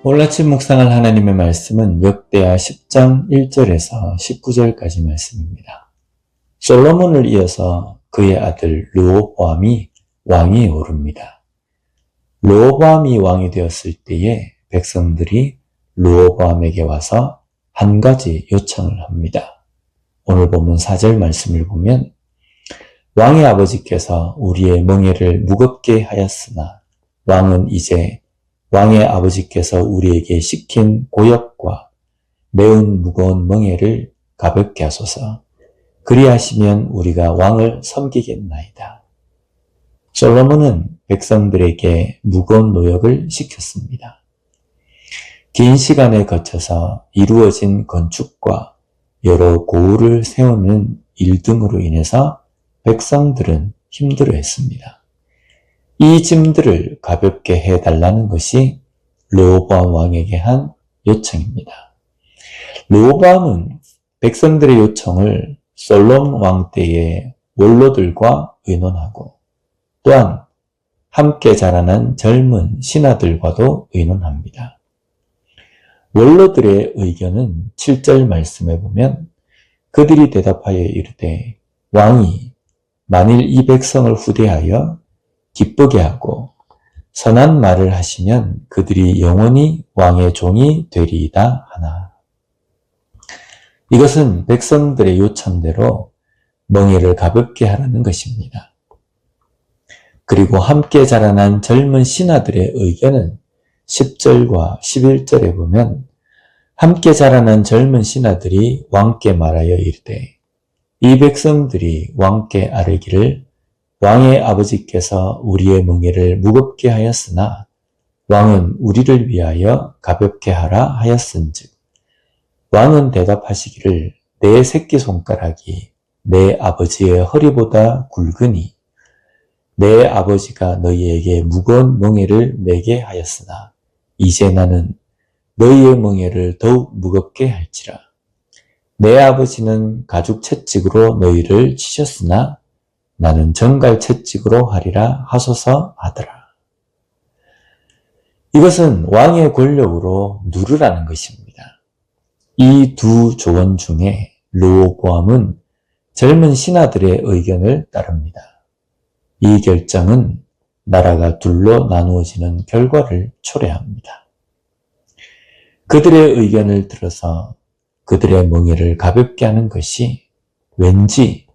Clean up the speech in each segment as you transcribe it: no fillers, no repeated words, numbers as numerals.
오늘 아침 묵상할 하나님의 말씀은 역대하 10장 1절에서 19절까지 말씀입니다. 솔로몬을 이어서 그의 아들 르호보암이 왕위에 오릅니다. 르호보암이 왕이 되었을 때에 백성들이 르호보암에게 와서 한 가지 요청을 합니다. 오늘 본문 4절 말씀을 보면 왕의 아버지께서 우리의 멍에를 무겁게 하였으나 왕은 이제 왕의 아버지께서 우리에게 시킨 고역과 매운 무거운 멍에를 가볍게 하소서. 그리하시면 우리가 왕을 섬기겠나이다. 솔로몬은 백성들에게 무거운 노역을 시켰습니다. 긴 시간에 거쳐서 이루어진 건축과 여러 고을을 세우는 일 등으로 인해서 백성들은 힘들어했습니다. 이 짐들을 가볍게 해달라는 것이 르호보암 왕에게 한 요청입니다. 르호보암은 백성들의 요청을 솔로몬 왕 때의 원로들과 의논하고 또한 함께 자라난 젊은 신하들과도 의논합니다. 원로들의 의견은 7절 말씀에 보면 그들이 대답하여 이르되 왕이 만일 이 백성을 후대하여 기쁘게 하고 선한 말을 하시면 그들이 영원히 왕의 종이 되리이다 하나. 이것은 백성들의 요청대로 멍에를 가볍게 하라는 것입니다. 그리고 함께 자라난 젊은 신하들의 의견은 10절과 11절에 보면 함께 자라난 젊은 신하들이 왕께 말하여 이르되 이 백성들이 왕께 아뢰기를 왕의 아버지께서 우리의 멍에를 무겁게 하였으나 왕은 우리를 위하여 가볍게 하라 하였은즉 왕은 대답하시기를 내 새끼손가락이 내 아버지의 허리보다 굵으니 내 아버지가 너희에게 무거운 멍에를 매게 하였으나 이제 나는 너희의 멍에를 더욱 무겁게 할지라. 내 아버지는 가죽 채찍으로 너희를 치셨으나 나는 정갈 채찍으로 하리라 하소서 하더라. 이것은 왕의 권력으로 누르라는 것입니다. 이 두 조언 중에 르호보암은 젊은 신하들의 의견을 따릅니다. 이 결정은 나라가 둘로 나누어지는 결과를 초래합니다. 그들의 의견을 들어서 그들의 멍에를 가볍게 하는 것이 왠지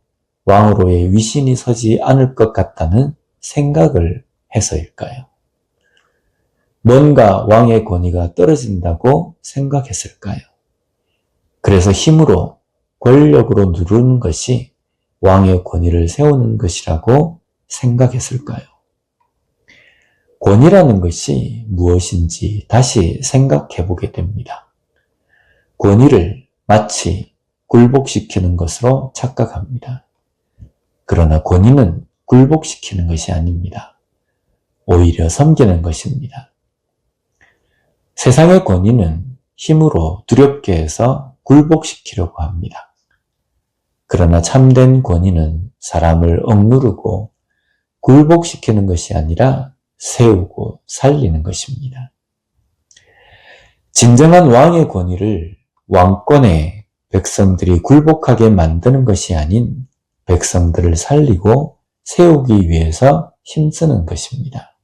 왕으로의 위신이 서지 않을 것 같다는 생각을 해서일까요? 뭔가 왕의 권위가 떨어진다고 생각했을까요? 그래서 힘으로 권력으로 누르는 것이 왕의 권위를 세우는 것이라고 생각했을까요? 권위라는 것이 무엇인지 다시 생각해 보게 됩니다. 권위를 마치 굴복시키는 것으로 착각합니다. 그러나 권위는 굴복시키는 것이 아닙니다. 오히려 섬기는 것입니다. 세상의 권위는 힘으로 두렵게 해서 굴복시키려고 합니다. 그러나 참된 권위는 사람을 억누르고 굴복시키는 것이 아니라 세우고 살리는 것입니다. 진정한 왕의 권위를 왕권에 백성들이 굴복하게 만드는 것이 아닌 백성들을 살리고 세우기 위해서 힘쓰는 것입니다.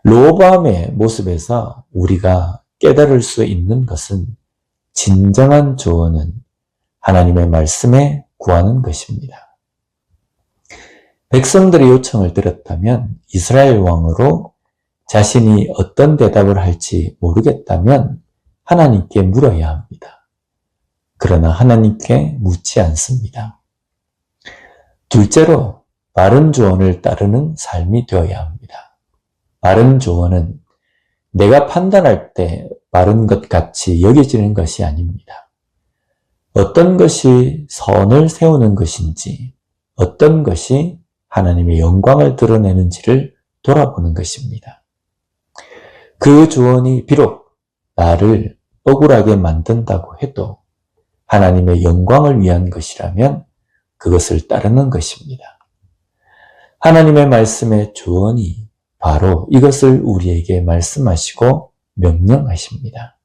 르호보암의 모습에서 우리가 깨달을 수 있는 것은 진정한 조언은 하나님의 말씀에 구하는 것입니다. 백성들의 요청을 들었다면 이스라엘 왕으로 자신이 어떤 대답을 할지 모르겠다면 하나님께 물어야 합니다. 그러나 하나님께 묻지 않습니다. 둘째로 바른 조언을 따르는 삶이 되어야 합니다. 바른 조언은 내가 판단할 때 바른 것 같이 여겨지는 것이 아닙니다. 어떤 것이 선을 세우는 것인지, 어떤 것이 하나님의 영광을 드러내는지를 돌아보는 것입니다. 그 조언이 비록 나를 억울하게 만든다고 해도 하나님의 영광을 위한 것이라면 그것을 따르는 것입니다. 하나님의 말씀의 조언이 바로 이것을 우리에게 말씀하시고 명령하십니다.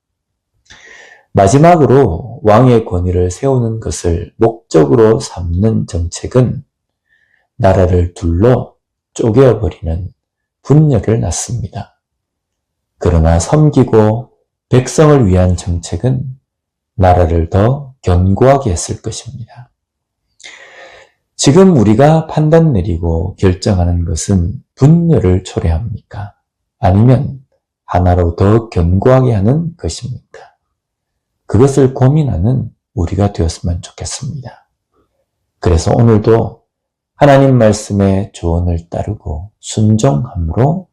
마지막으로 왕의 권위를 세우는 것을 목적으로 삼는 정책은 나라를 둘러 쪼개어버리는 분열을 낳습니다. 그러나 섬기고 백성을 위한 정책은 나라를 더 견고하게 했을 것입니다. 지금 우리가 판단 내리고 결정하는 것은 분열을 초래합니까? 아니면 하나로 더 견고하게 하는 것입니까? 그것을 고민하는 우리가 되었으면 좋겠습니다. 그래서 오늘도 하나님 말씀의 조언을 따르고 순종함으로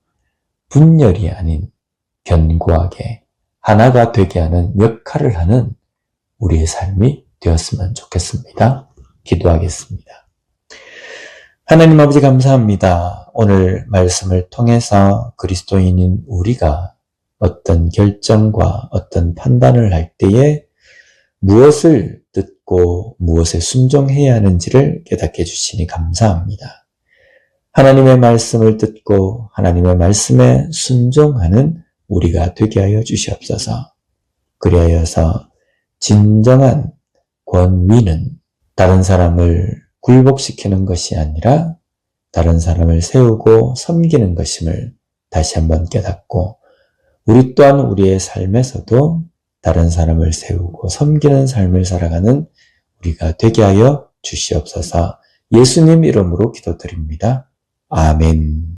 분열이 아닌 견고하게 하나가 되게 하는 역할을 하는 우리의 삶이 되었으면 좋겠습니다. 기도하겠습니다. 하나님 아버지 감사합니다. 오늘 말씀을 통해서 그리스도인인 우리가 어떤 결정과 어떤 판단을 할 때에 무엇을 듣고 무엇에 순종해야 하는지를 깨닫게 해주시니 감사합니다. 하나님의 말씀을 듣고 하나님의 말씀에 순종하는 우리가 되게 하여 주시옵소서. 그리하여서 진정한 권위는 다른 사람을 굴복시키는 것이 아니라 다른 사람을 세우고 섬기는 것임을 다시 한번 깨닫고 우리 또한 우리의 삶에서도 다른 사람을 세우고 섬기는 삶을 살아가는 우리가 되게 하여 주시옵소서. 예수님 이름으로 기도드립니다. 아멘.